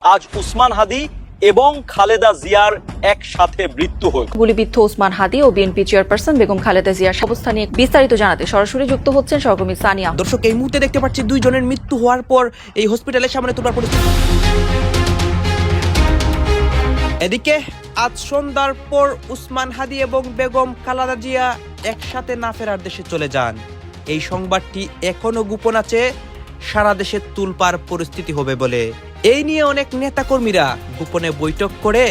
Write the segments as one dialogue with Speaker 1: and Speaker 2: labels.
Speaker 1: আজ উসমান হাদি এবং খালেদা জিয়ার একসাথে মৃত্যু হল।
Speaker 2: গুলিবিদ্ধ ওসমান হাদি ও বিএনপি চেয়ারপারসন বেগম খালেদা জিয়ার অবস্থা নিয়ে বিস্তারিত জানাতে সরাসরি যুক্ত হচ্ছেন সহকর্মী সানিয়া।
Speaker 3: দর্শক, এই মুহূর্তে দেখতে পাচ্ছি দুইজনের মৃত্যু হওয়ার পর এই হসপিটালের সামনে তোলার পরিস্থিতি। এদিকে আজ সন্ধ্যার পর উসমান হাদি এবং বেগম খালেদা জিয়া একসাথে না ফেরার দেশে চলে যান। এই সংবাদটি এখনো গোপন আছে, সারা দেশে তুলপার পরিস্থিতি হবে বলে। এই নিয়ে অনেক নেতাকর্মীরা গোপনে বৈঠক করে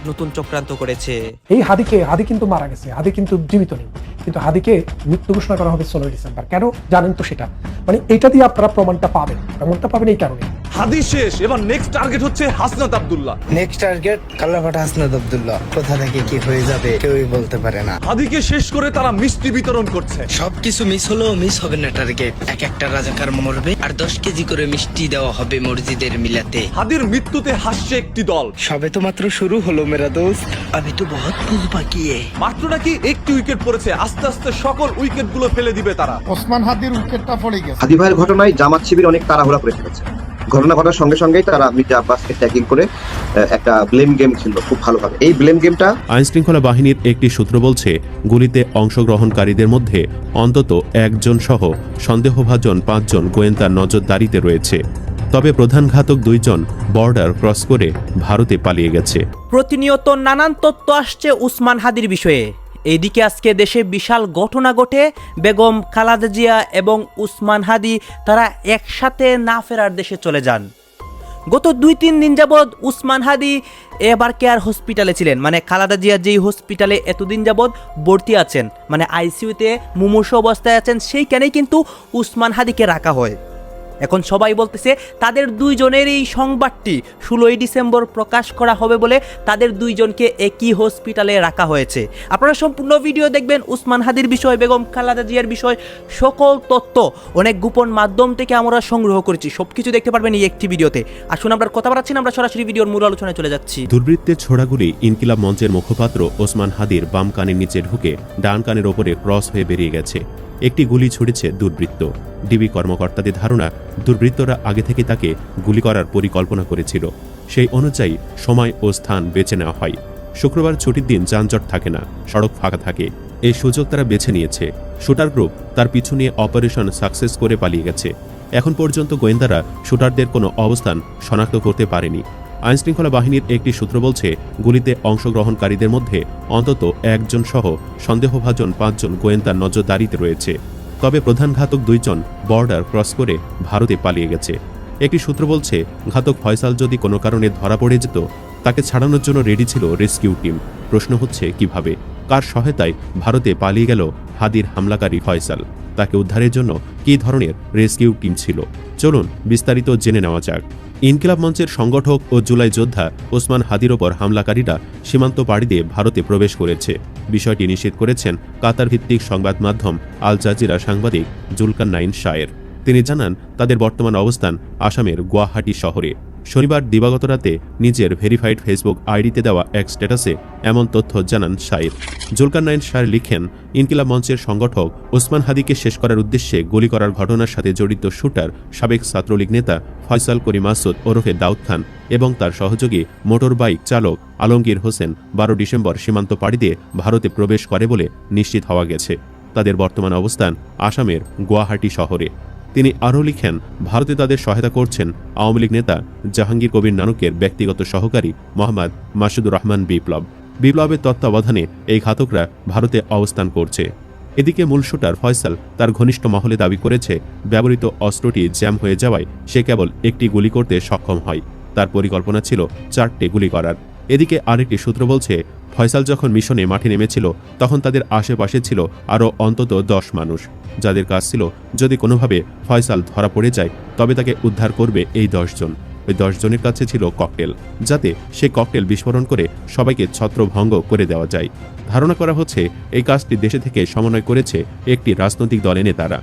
Speaker 3: নতুন চক্রান্ত করেছে।
Speaker 4: এই হাদি কিন্তু মারা গেছে, হাদি কিন্তু জীবিত নেই, কিন্তু হাদিকে মৃত্যু ঘোষণা করা হবে 16 ডিসেম্বর। কেন জানেন তো সেটা, মানে এটা দিয়ে আপনারা প্রমাণটা পাবেন এই কারণে।
Speaker 5: হাদি শেষ, এবার নেক্সট টার্গেট হচ্ছে হাসনাত আব্দুল্লাহ।
Speaker 6: নেক্সট টার্গেট কালাপাটা হাসনাত আব্দুল্লাহ। কোথা থেকে কি হয়ে যাবে কেউই বলতে পারে না।
Speaker 5: হাদিকে শেষ করে তারা মিষ্টি বিতরণ করছে।
Speaker 6: সবকিছু মিস হলেও মিস হবে না টার্গেট। এক একটা রাজাকার মরবে আর 10 কেজি করে মিষ্টি দেওয়া হবে মসজিদের মিলাতে।
Speaker 5: হাদির মৃত্যুতে হাসছে একটি দল।
Speaker 6: সবে তো মাত্র শুরু হলো মেরা দোস্ত, আমি তো বহুত কুছ বাকি है।
Speaker 5: মাত্র নাকি একটি উইকেট পড়েছে, আস্তে আস্তে সকল উইকেট গুলো ফেলে দিবে তারা।
Speaker 7: ওসমান হাদির উইকেটটা পড়ে গেছে।
Speaker 8: হাদি ভাইয়ের ঘটনায় জামাত শিবির অনেক তাড়াহুড়া করে ফেলেছে। ঘটনা ঘটার সঙ্গে সঙ্গেই তারা মির্জা আব্বাসকে ট্যাগিং করে একটা ব্লেম গেম ছিল খুব ভালোভাবে। এই ব্লেম গেমটা
Speaker 9: আইনশৃঙ্খলা বাহিনীর একটি সূত্র বলছে, গুলিতে অংশগ্রহণকারীদের মধ্যে অন্তত একজন সহ সন্দেহভাজন 5 জন গোয়েন্দার নজরদারিতে রয়েছে। তবে প্রধান ঘাতক 2 জন বর্ডার ক্রস করে ভারতে পালিয়ে গেছে।
Speaker 3: প্রতিনিয়ত নানান তথ্য আসছে উসমান হাদির বিষয়ে। এইদিকে আজকে দেশে বিশাল ঘটনা ঘটে। বেগম খালেদা জিয়া এবং উসমান হাদি তারা একসাথে না ফেরার দেশে চলে যান। গত 2-3 দিন যাবৎ উসমান হাদি এবার কেয়ার হসপিটালে ছিলেন, মানে খালেদা জিয়া যেই হসপিটালে এতদিন যাবৎ ভর্তি আছেন, মানে আইসিইউতে মুমূর্ষু অবস্থায় আছেন, সেইখানেই কিন্তু উসমান হাদিকে রাখা হয়। এখন সবাই বলতেছে তাদের 2 জনের এই সংবাদটি 16 ডিসেম্বর প্রকাশ করা হবে বলে তাদের 2 জনকে একই হসপিটালে রাখা হয়েছে। আপনারা সম্পূর্ণ ভিডিও দেখবেন। উসমান হাদির বিষয়, বেগম খালেদা জিয়ার বিষয়, সকল তথ্য অনেক গোপন মাধ্যম থেকে আমরা সংগ্রহ করেছি। সবকিছু দেখতে পারবেন এই একটি ভিডিওতে। আসুন আমরা কথা বাড়াচ্ছি না, আমরা সরাসরি ভিডিওর মূল আলোচনায় চলে যাচ্ছি।
Speaker 9: দুর্বৃত্তের ছোড়াগুলি ইনকিলাব মঞ্চের মুখপাত্র ওসমান হাদির বাম কানের নিচে ঢুকে ডান কানের ওপরে ক্রস হয়ে বেরিয়ে গেছে। একটি গুলি ছুড়েছে দুর্বৃত্ত। ডিবি কর্মকর্তাদের ধারণা, দুর্বৃত্তরা আগে থেকে তাকে গুলি করার পরিকল্পনা করেছিল। সেই অনুযায়ী সময় ও স্থান বেছে নেওয়া হয়। শুক্রবার ছুটির দিন যানজট থাকে না, সড়ক ফাঁকা থাকে। এই সুযোগ তারা বেছে নিয়েছে। শুটার গ্রুপ তার পিছু নিয়ে অপারেশন সাকসেস করে পালিয়ে গেছে। এখন পর্যন্ত গোয়েন্দারা শুটারদের কোনো অবস্থান শনাক্ত করতে পারেনি। আইনশৃঙ্খলা বাহিনীর একটি সূত্র বলছে, গুলিতে অংশগ্রহণকারীদের মধ্যে অন্তত একজন সহ সন্দেহভাজন 5 জন গোয়েন্দার নজরদারিতে রয়েছে। তবে প্রধান ঘাতক 2 জন বর্ডার ক্রস করে ভারতে পালিয়ে গেছে। একটি সূত্র বলছে, ঘাতক ফয়সাল যদি কোনো কারণে ধরা পড়ে যেত, তাকে ছাড়ানোর জন্য রেডি ছিল রেস্কিউ টিম। প্রশ্ন হচ্ছে, কিভাবে, কার সহায়তায় ভারতে পালিয়ে গেল হাদির হামলাকারী ফয়সাল? তাকে উদ্ধারের জন্য কী ধরনের রেস্কিউ টিম ছিল? চলুন বিস্তারিত জেনে নেওয়া যাক। ইনকিলাব মঞ্চের সংগঠক ও জুলাই যোদ্ধা ওসমান হাদির ওপর হামলাকারীরা সীমান্ত পাড়ি দিয়ে ভারতে প্রবেশ করেছে। বিষয়টি নিশ্চিত করেছেন কাতার ভিত্তিক সংবাদ মাধ্যম আল জাজিরা সাংবাদিক জুলকারনাইন শায়ের। তিনি জানান, তাদের বর্তমান অবস্থান আসামের গুয়াহাটি শহরে। শনিবার দিবাগত রাতে নিজের ভেরিফাইড ফেসবুক আইডিতে দেওয়া এক স্ট্যাটাসে এমন তথ্য জানান শায়ের। জুলকারনাইন শায়ের লিখেন, ইনকিলাব মঞ্চের সংগঠক ওসমান হাদিকে শেষ করার উদ্দেশ্যে গুলি করার ঘটনার সাথে জড়িত শুটার সাবেক ছাত্রলীগ নেতা ফয়সাল করিম মাসুদ ওরফে দাউদ খান এবং তার সহযোগী মোটর বাইক চালক আলমগীর হোসেন 12 ডিসেম্বর সীমান্ত পাড়ি দিয়ে ভারতে প্রবেশ করে বলে নিশ্চিত হওয়া গেছে। তাদের বর্তমান অবস্থান আসামের গুয়াহাটি শহরে। তিনি আরও লিখেন, ভারতে তাদের সহায়তা করছেন আওয়ামী লীগ নেতা জাহাঙ্গীর কবির নানকের ব্যক্তিগত সহকারী মোহাম্মদ মাসুদুর রহমান বিপ্লবের তত্ত্বাবধানে এই ঘাতকরা ভারতে অবস্থান করছে। এদিকে মূল শুটার ফয়সাল তার ঘনিষ্ঠ মহলে দাবি করেছে, ব্যবহৃত অস্ত্রটি জ্যাম হয়ে যাওয়ায় সে কেবল একটি গুলি করতে সক্ষম হয়। তার পরিকল্পনা ছিল 4টে গুলি করার। এদিকে আরেকটি সূত্র বলছে, ফয়সাল যখন মিশনে মাঠে নেমেছিল তখন তাদের আশেপাশে ছিল আরও অন্তত 10 মানুষ, যাদের কাজ ছিল যদি কোনোভাবে ফয়সাল ধরা পড়ে যায় তবে তাকে উদ্ধার করবে এই 10 জন। ওই 10 জনের কাছে ছিল ককটেল, যাতে সে ককটেল বিস্ফোরণ করে সবাইকে ছত্রভঙ্গ করে দেওয়া যায়। ধারণা করা হচ্ছে এই কাজটি দেশে থেকে সমন্বয় করেছে একটি রাজনৈতিক দলের নেতারা।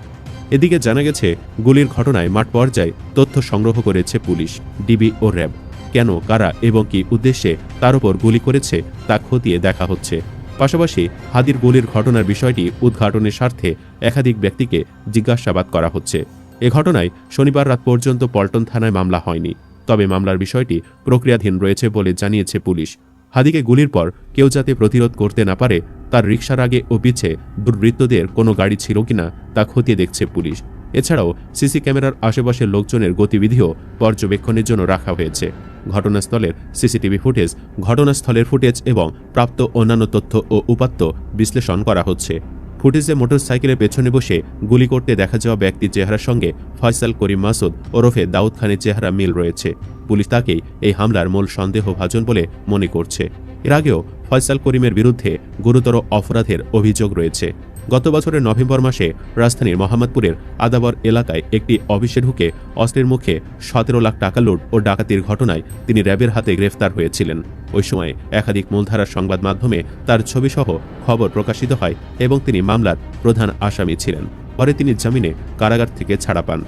Speaker 9: এদিকে জানা গেছে, গুলির ঘটনায় মাঠ পর্যায়ে তথ্য সংগ্রহ করেছে পুলিশ, ডিবি ও র্যাব। কেন, কারা এবং কি উদ্দেশ্যে তার উপর গুলি করেছে তা খতিয়ে দেখা হচ্ছে। পাশাপাশি হাদির গুলির ঘটনার বিষয়টি উদ্ঘাটনের স্বার্থে একাধিক ব্যক্তিকে জিজ্ঞাসাবাদ করা হচ্ছে। এ ঘটনায় শনিবার রাত পর্যন্ত পল্টন থানায় মামলা হয়নি। তবে মামলার বিষয়টি প্রক্রিয়াধীন রয়েছে বলে জানিয়েছে পুলিশ। হাদিকে গুলির পর কেউ যাতে প্রতিরোধ করতে না পারে তার রিকশার আগে ও পিছে দুর্বৃত্তদের কোনো গাড়ি ছিল কিনা তা খতিয়ে দেখছে পুলিশ। এছাড়াও সিসি ক্যামেরার আশেপাশের লোকজনের গতিবিধিও পর্যবেক্ষণের জন্য রাখা হয়েছে। ঘটনাস্থলের সিসিটিভি ফুটেজ, ঘটনাস্থলের ফুটেজ এবং প্রাপ্ত অন্যান্য তথ্য ও উপাত্ত বিশ্লেষণ করা হচ্ছে। ফুটেজে মোটরসাইকেলের পেছনে বসে গুলি করতে দেখা যাওয়া ব্যক্তির চেহারার সঙ্গে ফয়সাল করিম মাসুদ ওরফে দাউদ খানের চেহারা মিল রয়েছে। পুলিশ তাকেই এই হামলার মূল সন্দেহভাজন বলে মনে করছে। এর আগেও ফয়সাল করিমের বিরুদ্ধে গুরুতর অপরাধের অভিযোগ রয়েছে। গত বছরের নভেম্বর মাসে রাজধানীর মোহাম্মদপুরের আদাবর এলাকায় একটি অফিসে ঢুকে অস্ত্রের মুখে 17 লাখ টাকা লুট ও ডাকাতির ঘটনায় তিনি র্যাবের হাতে গ্রেফতার হয়েছিলেন। ওই সময় একাধিক মূলধারার সংবাদ মাধ্যমে তার ছবিসহ খবর প্রকাশিত হয় এবং তিনি মামলার প্রধান আসামি ছিলেন। পরে তিনি জামিনে কারাগার থেকে ছাড়া পান।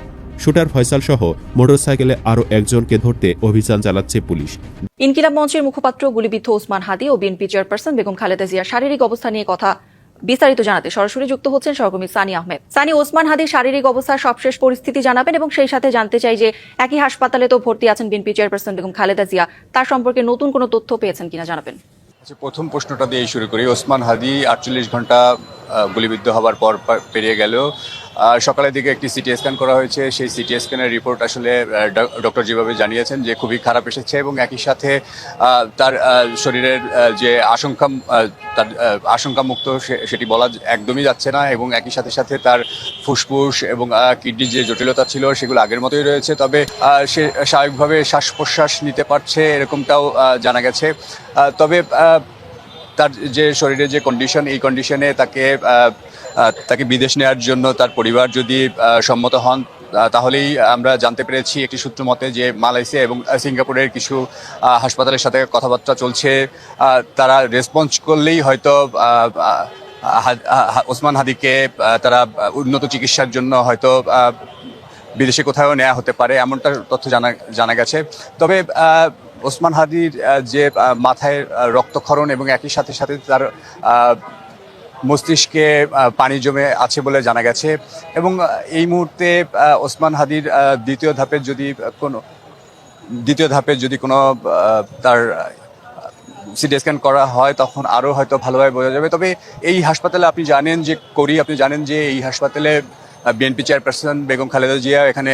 Speaker 9: শুটার ফয়সাল সহ মোটরসাইকেলে আরও একজনকে ধরতে অভিযান চালাচ্ছে পুলিশ।
Speaker 2: ইনকিলাব মঞ্চের মুখপাত্র গুলিবিদ্ধ ওসমান হাদি ও বিএনপি চেয়ারপারসন বেগম খালেদা জিয়ার শারীরিক অবস্থা নিয়ে কথা বিস্তারিত জানাতে সরাসরি যুক্ত হচ্ছেন সহকর্মী সানি আহমেদ। সানি, ওসমান হাদির শারীরিক অবস্থার সবশেষ পরিস্থিতি জানাবেন এবং সেই সাথে জানতে চাই যে একই হাসপাতালে তো ভর্তি আছেন বিএনপি চেয়ারপারসন বেগম খালেদা জিয়া, তার সম্পর্কে নতুন কোনো তথ্য পেয়েছেন কিনা জানাবেন।
Speaker 10: আচ্ছা, প্রথম প্রশ্নটা দিয়ে শুরু করি। ওসমান হাদি 48 ঘন্টা গুলিবিদ্ধ হওয়ার পর পেরিয়ে গেল। সকালের দিকে একটি সিটি স্ক্যান করা হয়েছে। সেই সিটি স্ক্যানের রিপোর্ট আসলে ডক্টর যেভাবে জানিয়েছেন যে খুবই খারাপ এসেছে এবং একই সাথে তার শরীরের যে আশঙ্কামুক্ত সেটি বলা একদমই যাচ্ছে না এবং একই সাথে সাথে তার ফুসফুস এবং কিডনির যে জটিলতা ছিল সেগুলো আগের মতোই রয়েছে। তবে সে স্বাভাবিকভাবে শ্বাস প্রশ্বাস নিতে পারছে এরকমটাও জানা গেছে। তবে তার যে শরীরের যে কন্ডিশন, এই কন্ডিশনে তাকে বিদেশ নেওয়ার জন্য তার পরিবার যদি সম্মত হন তাহলেই আমরা জানতে পেরেছি একটি সূত্র মতে যে মালয়েশিয়া এবং সিঙ্গাপুরের কিছু হাসপাতালের সাথে কথাবার্তা চলছে। তারা রেসপন্স করলেই হয়তো ওসমান হাদিকে তারা উন্নত চিকিৎসার জন্য হয়তো বিদেশে কোথাও নেওয়া হতে পারে, এমনটা তথ্য জানা গেছে। তবে ওসমান হাদির যে মাথায় রক্তক্ষরণ এবং একই সাথে সাথে তার মস্তিষ্কে পানি জমে আছে বলে জানা গেছে এবং এই মুহূর্তে ওসমান হাদির দ্বিতীয় ধাপে যদি কোনো তার সিটি স্ক্যান করা হয় তখন আরও হয়তো ভালোভাবে বোঝা যাবে। তবে এই হাসপাতালে আপনি জানেন যে এই হাসপাতালে বিএনপি চেয়ারপারসন বেগম খালেদা জিয়া এখানে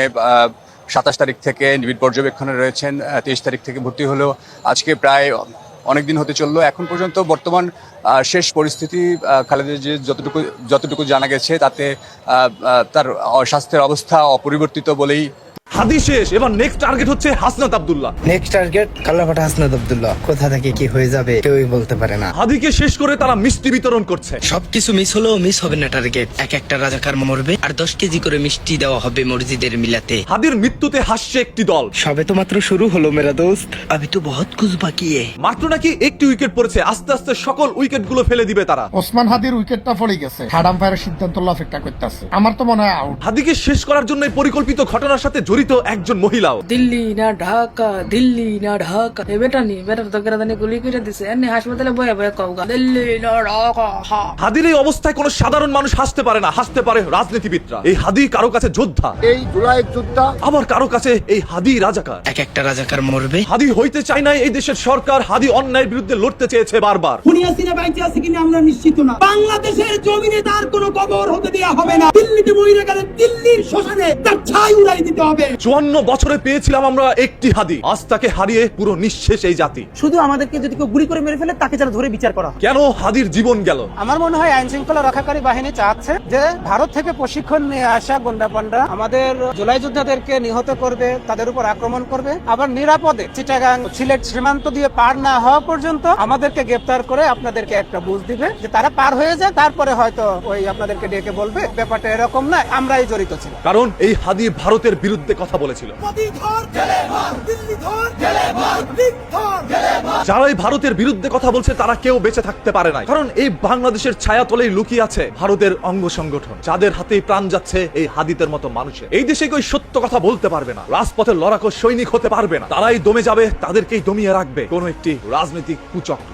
Speaker 10: 27 তারিখ থেকে নিবিড় পর্যবেক্ষণে রয়েছেন। 23 তারিখ থেকে ভর্তি হলো, আজকে প্রায় অনেক দিন হতে চললো। এখন পর্যন্ত বর্তমান শেষ পরিস্থিতি খালেদা জিয়া যতটুকু জানা গেছে তাতে তার স্বাস্থ্যের অবস্থা অপরিবর্তিত বলেই।
Speaker 5: হাদি শেষ, এবার নেক্সট টার্গেট হচ্ছে হাসনাত আব্দুল্লাহ।
Speaker 6: নেক্সট টার্গেট কালাপাটা হাসনাত আব্দুল্লাহ। কোথা থেকে কি হয়ে যাবে কেউই বলতে পারে না।
Speaker 5: হাদিকে শেষ করে তারা মিষ্টি বিতরণ করছে।
Speaker 6: সবকিছু মিস হলেও মিস হবে না টার্গেট। একটা রাজাকার মরবে আর 10 কেজি করে মিষ্টি দেওয়া হবে মসজিদের মিলাতে।
Speaker 5: হাদির মৃত্যুতে হাসছে একটি দল।
Speaker 6: সবে তো মাত্র শুরু হলো মেরা দোস্ত, আবি তো বহুত কুছ বাকি है।
Speaker 5: মাত্র নাকি একটি উইকেট পড়েছে, আস্তে আস্তে সকল উইকেট গুলো ফেলে দিবে তারা।
Speaker 7: ওসমান হাদির উইকেটটা পড়ে গেছে, থার্ড আম্পায়ারের সিদ্ধান্ত অপেক্ষা করতেছে। আমার তো মনে হয় আউট।
Speaker 5: হাদিকে শেষ করার জন্য পরিকল্পিত ঘটনার সাথে জড়িত একজন মহিলা।
Speaker 11: দিল্লি না ঢাকা, দিল্লি না ঢাকা, এ বেটা তো কেরাদানি গুলি করে দিছে। এনে হাসপাতালে বয়ে বয়ে কওগা দিল্লি না ঢাকা।
Speaker 5: হাদির এই অবস্থায় কোনো সাধারণ মানুষ হাসতে পারে না, হাসতে পারে রাজনীতিবিদরা। এই হাদি কারো কাছে যোদ্ধা,
Speaker 7: এই জুলাইয়ের যোদ্ধা,
Speaker 5: আবার কারো কাছে এই হাদি রাজাকার।
Speaker 6: একটা রাজাকার মরবে।
Speaker 5: হাদি হইতে চায় না এই দেশের সরকার। হাদি অন্যায়ের বিরুদ্ধে লড়তে চেয়েছে বারবার।
Speaker 11: খুনিয়াসিনা বাইচে আছে কিনা আমরা নিশ্চিত না। বাংলাদেশের জমিনে তার কোনো কবর হতে দেয়া হবে না। দিল্লিতে মরে গেলে দিল্লির শ্মশানে তার ছাই উড়াই দিতে হবে।
Speaker 5: 54 বছরে পেয়েছিলাম আমরা একটি হাদি, আজ তাকে হারিয়ে পুরো নিঃশেষ এই জাতি।
Speaker 11: শুধু আমাদেরকে যদি কেউ গুলি করে মেরে ফেলে তাকে যেন ধরে বিচার করা হয়।
Speaker 5: কেন হাদির জীবন গেল?
Speaker 11: আমার মনে হয় আইন শৃঙ্খলা রক্ষাকারী বাহিনী চাচ্ছে যে ভারত থেকে প্রশিক্ষণ নিয়ে আসা গুন্ডাপান্ডা আমাদের জুলাই যোদ্ধাদেরকে নিহত করবে, তাদের উপর আক্রমণ করবে, আবার নিরাপদে চিটাগাং সিলেট সীমান্ত দিয়ে পার না হওয়া পর্যন্ত আমাদেরকে গ্রেফতার করে আপনাদেরকে একটা বুঝ দিবে যে তারা পার হয়ে যায়, তারপরে হয়তো ওই আপনাদেরকে ডেকে বলবে ব্যাপারটা এরকম না, আমরাই জড়িত ছিল।
Speaker 5: কারণ এই হাদি ভারতের বিরুদ্ধে কথা বলেছিল। যারা এই ভারতের বিরুদ্ধে কথা বলছে তারা কেউ বেঁচে থাকতে পারে না, কারণ এই বাংলাদেশের ছায়া তলেই লুকিয়ে আছে ভারতের অঙ্গ সংগঠন, যাদের হাতেই প্রাণ যাচ্ছে এই হাদিদের মতো মানুষের। এই দেশে কেউ সত্য কথা বলতে পারবে না, রাজপথের লড়াকু সৈনিক হতে পারবে না। তারাই দমে যাবে, তাদেরকেই দমিয়ে রাখবে কোন একটি রাজনৈতিক কুচক্র।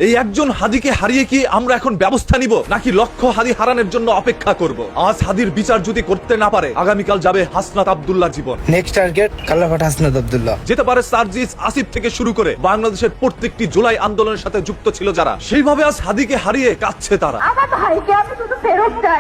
Speaker 5: এই একজন হাদিকে হারিয়ে কি আমরা এখন ব্যবস্থা নিব, নাকি লক্ষ্য হাদি হারানোর জন্য অপেক্ষা করব? আজ হাদির বিচার যদি করতে না পারে আগামী আগামীকাল যাবে হাসনাত আব্দুল্লাহ জীবন,
Speaker 6: নেক্সট টার্গেট কালাফাট হাসনাত আব্দুল্লাহ,
Speaker 5: যেতে পারে সার্জিস আসিফ থেকে শুরু করে বাংলাদেশের প্রত্যেকটি জুলাই আন্দোলনের সাথে যুক্ত ছিল যারা, সেইভাবে আজ হাদিকে হারিয়ে কাঁদছে তারা।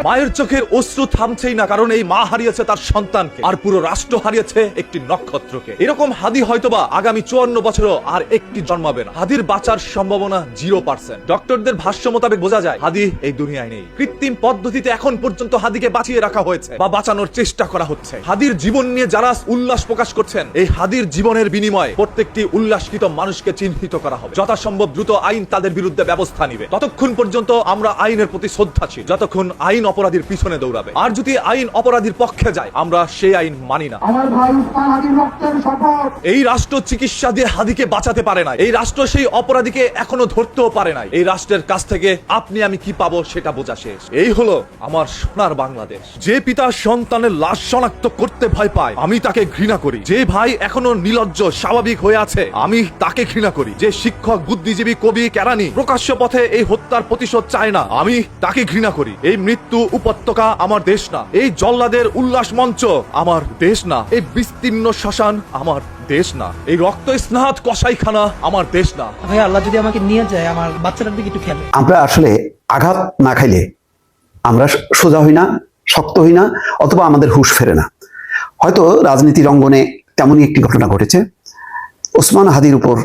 Speaker 5: মায়ের চোখের অশ্রু থামছেই না, কারণ এই মা হারিয়েছে তার সন্তানকে, আর পুরো রাষ্ট্র হারিয়েছে একটি নক্ষত্রকে। এরকম হাদি হয়তোবা আগামী 54 বছরও আর একটি জন্মাবে না। হাদির বাঁচার সম্ভাবনা 0%। ডক্টরদের ভাষ্য মোতাবেক বোঝা যায় হাদি এই দুনিয়ায় নেই। কৃত্রিম পদ্ধতিতে এখন পর্যন্ত হাদিকে বাঁচিয়ে রাখা হয়েছে বা বাঁচানোর চেষ্টা করা হচ্ছে। হাদির জীবন নিয়ে যারা উল্লাস প্রকাশ করছেন, এই হাদির জীবনের বিনিময়ে প্রত্যেকটি উল্লাসকৃত মানুষকে চিহ্নিত করা হবে। যথাসম্ভব দ্রুত আইন তাদের বিরুদ্ধে ব্যবস্থা নিবে। ততক্ষণ পর্যন্ত আমরা আইনের প্রতি শ্রদ্ধাশীল, যতক্ষণ আইন অপরাধীর পিছনে দৌড়াবে। আর যদি আইন অপরাধীর পক্ষে যায়, আমরা সেই আইন মানি না। এই রাষ্ট্র চিকিৎসা দিয়ে হাদিকে বাঁচাতে পারে না। এই রাষ্ট্র সেই অপরাধীকে এখনো ধরতেও পারে নাই। এই রাষ্ট্রের কাছ থেকে আপনি আমি কি পাবো সেটা বোঝা শেষ। এই হলো আমার সোনার বাংলাদেশ। যে পিতা সন্তানের লাশ শনাক্ত করতে ভয় পায়, আমি তাকে ঘৃণা করি। যে ভাই এখনো নির্লজ্জ স্বাভাবিক হয়ে আছে, আমি তাকে ঘৃণা করি। যে শিক্ষক, বুদ্ধিজীবী, কবি, কেরানি প্রকাশ্য পথে এই হত্যার প্রতিশোধ চায় না, আমি তাকে ঘৃণা করি। এই মৃত্যু উপত্যকা আমার দেশ না। এই জল্লাদের উল্লাস মঞ্চ আমার দেশ না। এই বিস্তীর্ণ শ্মশান আমার দেশ না। এই রক্ত স্নাত কসাইখানা আমার দেশ না।
Speaker 11: ভাই আল্লাহ যদি আমাকে নিয়ে যায়, আমার বাচ্চাটার দিকে একটু খেলে।
Speaker 12: আমরা আসলে আঘাত না খাইলে আমরা সোজা হই না, শক্ত হই না, অথবা আমাদের হুঁশ ফেরে না। হয়তো রাজনীতির অঙ্গনে তেমনই একটি ঘটনা ঘটেছে। ওসমান হাদির উপর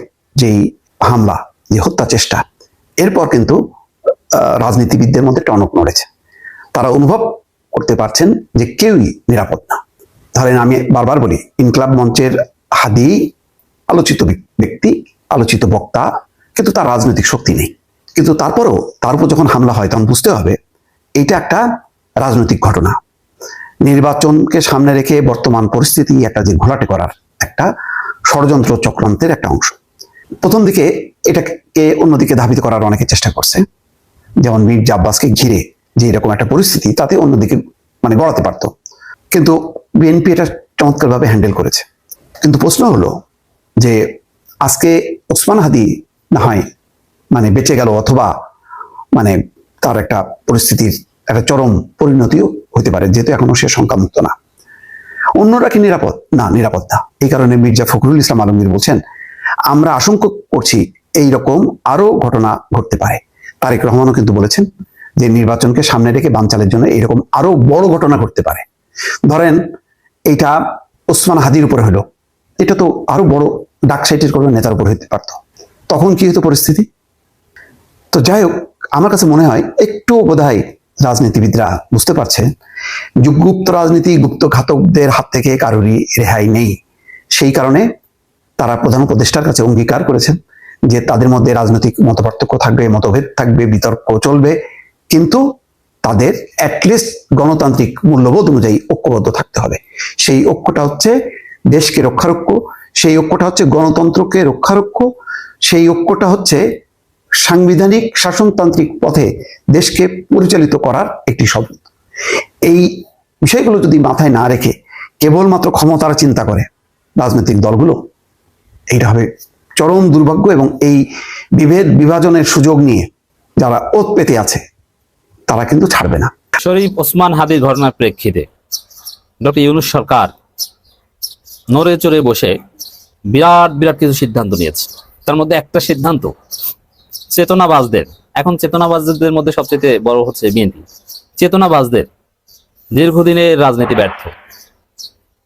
Speaker 12: যেই হামলা, যে হত্যা চেষ্টা, এরপর কিন্তু রাজনীতিবিদদের মধ্যে টনক নড়েছে। তারা অনুভব করতে পারছেন যে কেউই নিরাপদ না। ধরেন, আমি বারবার বলি, ইনকিলাব মঞ্চের হাদি আলোচিত ব্যক্তি, আলোচিত বক্তা, কিন্তু তার রাজনৈতিক শক্তি নেই। কিন্তু তারপরও তার উপর যখন হামলা হয়, তখন বুঝতে হবে এইটা একটা রাজনৈতিক ঘটনা। নির্বাচনকে সামনে রেখে বর্তমান পরিস্থিতি একটা যে ঘোলাটে করার একটা ষড়যন্ত্র চক্রান্তের একটা অংশ। প্রথম দিকে এটাকে অন্যদিকে ধাবিত করার অনেকে চেষ্টা করছে, যেমন মির্জা আব্বাসকে ঘিরে যে এরকম একটা পরিস্থিতি, তাতে অন্যদিকে গড়াতে পারত। কিন্তু বিএনপি এটা চমৎকারভাবে হ্যান্ডেল করেছে। কিন্তু প্রশ্ন হলো যে আজকে ওসমান হাদি না হয় বেঁচে গেল, অথবা তার একটা পরিস্থিতির একটা চরম পরিণতিও হতে পারে, যেহেতু এখনো সে শঙ্কামুক্ত না। অন্যরা কি নিরাপদ? না, নিরাপদ না। এই কারণে মির্জা ফখরুল ইসলাম আলমগীর বলছেন, আমরা আশঙ্কা করছি এইরকম আরো ঘটনা ঘটতে পারে। তারেক রহমানও কিন্তু বলেছেন যে নির্বাচনকে সামনে রেখে বানচালের জন্য এইরকম আরো বড় ঘটনা ঘটতে পারে। ধরেন, এইটা ওসমান হাদির উপরে হলো, এটা তো আরো বড় ডাক সাইটের কোনো নেতার উপর হতে পারত। তখন কি হতো পরিস্থিতি? তো যাই হোক, আমার কাছে মনে হয় একটু বোধহয় রাজনীতিবিদরা বুঝতে পারছে গুপ্ত রাজনীতি, গুপ্ত ঘাতকদের হাত থেকে কারোরই রেহাই নেই। সেই কারণে তারা প্রধান উপদেষ্টার কাছে অঙ্গীকার করেছেন যে তাদের মধ্যে রাজনৈতিক মতপার্থক্য থাকবে, মতভেদ থাকবে, বিতর্ক চলবে, কিন্তু তাদের অ্যাটলিস্ট গণতান্ত্রিক মূল্যবোধ অনুযায়ী ঐক্যবদ্ধ থাকতে হবে। সেই ঐক্যটা হচ্ছে দেশকে রক্ষারক্ষ, সেই ঐক্যটা হচ্ছে গণতন্ত্রকে রক্ষারক্ষ, সেই ঐক্যটা হচ্ছে সাংবিধানিক শাসনতান্ত্রিক পথে দেশকে পরিচালিত করার একটি শব্দ। এই বিষয়গুলো যদি মাথায় না রেখে কেবলমাত্র ক্ষমতার চিন্তা করে রাজনৈতিক দলগুলো, এইটা হবে চরম দুর্ভাগ্য। এবং এই বিভেদ বিভাজনের সুযোগ নিয়ে যারা ওত পেতে আছে, তারা কিন্তু ছাড়বে না।
Speaker 13: শরীফ ওসমান হাদির ঘটনার প্রেক্ষিতে ডক্টর ইউনূস সরকার নড়ে চড়ে বসে বিরাট বিরাট কিছু সিদ্ধান্ত নিয়েছে। তার মধ্যে একটা সিদ্ধান্ত, চেতনাবাজদের, এখন চেতনাবাজদের মধ্যে সবচেয়ে বড় হচ্ছে বিএনপি। চেতনাবাজদের দীর্ঘদিনের রাজনীতি ব্যর্থ,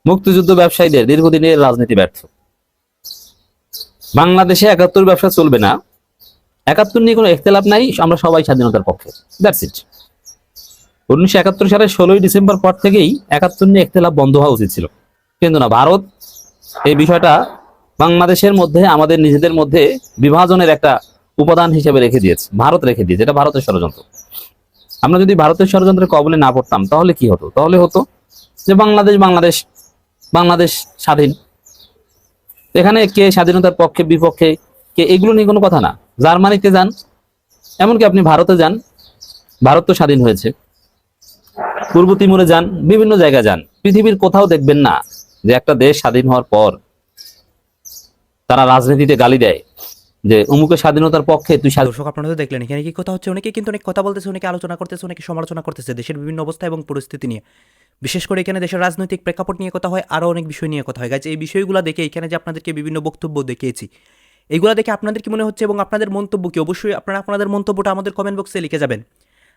Speaker 13: মুক্তিযুদ্ধ ব্যবসায়ীদের দীর্ঘদিনের রাজনীতি ব্যর্থ। বাংলাদেশে ৭১ ব্যবসা চলবে না, ৭১ নিয়ে কোনো ইখতিলাফ নাই, আমরা সবাই স্বাধীনতার পক্ষে, দ্যাটস ইট। 19৭১ সালের 16ই ডিসেম্বর পর থেকেই ৭১ নিয়ে ইখতিলাফ বন্ধ হওয়া উচিত ছিল, কিন্তু না, ভারত এই বিষয়টা বাংলাদেশের মধ্যে, আমাদের নিজেদের মধ্যে বিভাজনের একটা উপাদান হিসেবে রেখে দিয়েছে। ভারত রেখে দিয়েছে, এটা ভারতের ষড়যন্ত্র। আমরা যদি ভারতের ষড়যন্ত্রের কবলে না পড়তাম, তাহলে কি হতো? তাহলে হতো যে বাংলাদেশ স্বাধীন। এখানে কে স্বাধীনতার পক্ষে বিপক্ষে কে, এগুলো নিয়ে কোনো কথা না। জার্মানিতে যান, এমনকি আপনি ভারতে যান, ভারত তো স্বাধীন হয়েছে। পূর্ব তিমুরে যান, বিভিন্ন জায়গায় যান, পৃথিবীর কোথাও দেখবেন না যে একটা দেশ স্বাধীন হওয়ার পর তারা রাজনীতিতে গালি দেয় যে অমুকের স্বাধীনতার পক্ষে তুই।
Speaker 3: দর্শক, আপনারা তো দেখলেন এখানে কি কথা হচ্ছে। অনেকে কিন্তু অনেক কথা বলতেছে, অনেকে আলোচনা করতেছে, অনেকে সমালোচনা করতেছে দেশের বিভিন্ন অবস্থা এবং পরিস্থিতি নিয়ে। বিশেষ করে এখানে দেশের রাজনৈতিক প্রেক্ষাপট নিয়ে কথা হয়, আরও অনেক বিষয় নিয়ে কথা হয়। গাইজ এই বিষয়গুলো দেখে এখানে যে আপনাদেরকে বিভিন্ন বক্তব্য দেখিয়েছি, এইগুলো দেখে আপনাদের কি মনে হচ্ছে এবং আপনাদের মন্তব্য কি, অবশ্যই আপনারা আপনাদের মন্তব্যটা আমাদের কমেন্ট বক্সে লিখে যাবেন।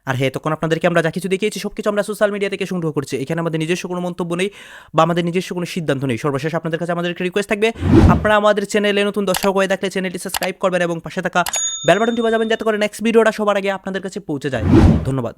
Speaker 3: আর হ্যাঁ, তখন আপনাদেরকে আমরা যা কিছু দেখিয়েছি সব কিছু আমরা সোশ্যাল মিডিয়া থেকে সংগ্রহ করছি, এখানে আমাদের নিজস্ব কোনো মন্তব্য নেই বা আমাদের নিজস্ব কোনো সিদ্ধান্ত নেই। সর্বশেষ আপনাদের কাছে আমাদের একটা রিকোয়েস্ট থাকবে, আপনারা আমাদের চ্যানেলে নতুন দর্শক হয়ে থাকলে চ্যানেলটি সাবস্ক্রাইব করবেন এবং পাশে থাকা বেল বাটনটি বাজাবেন যাতে করে নেক্সট ভিডিওটা সবার আগে আপনাদের কাছে পৌঁছে যায়। ধন্যবাদ।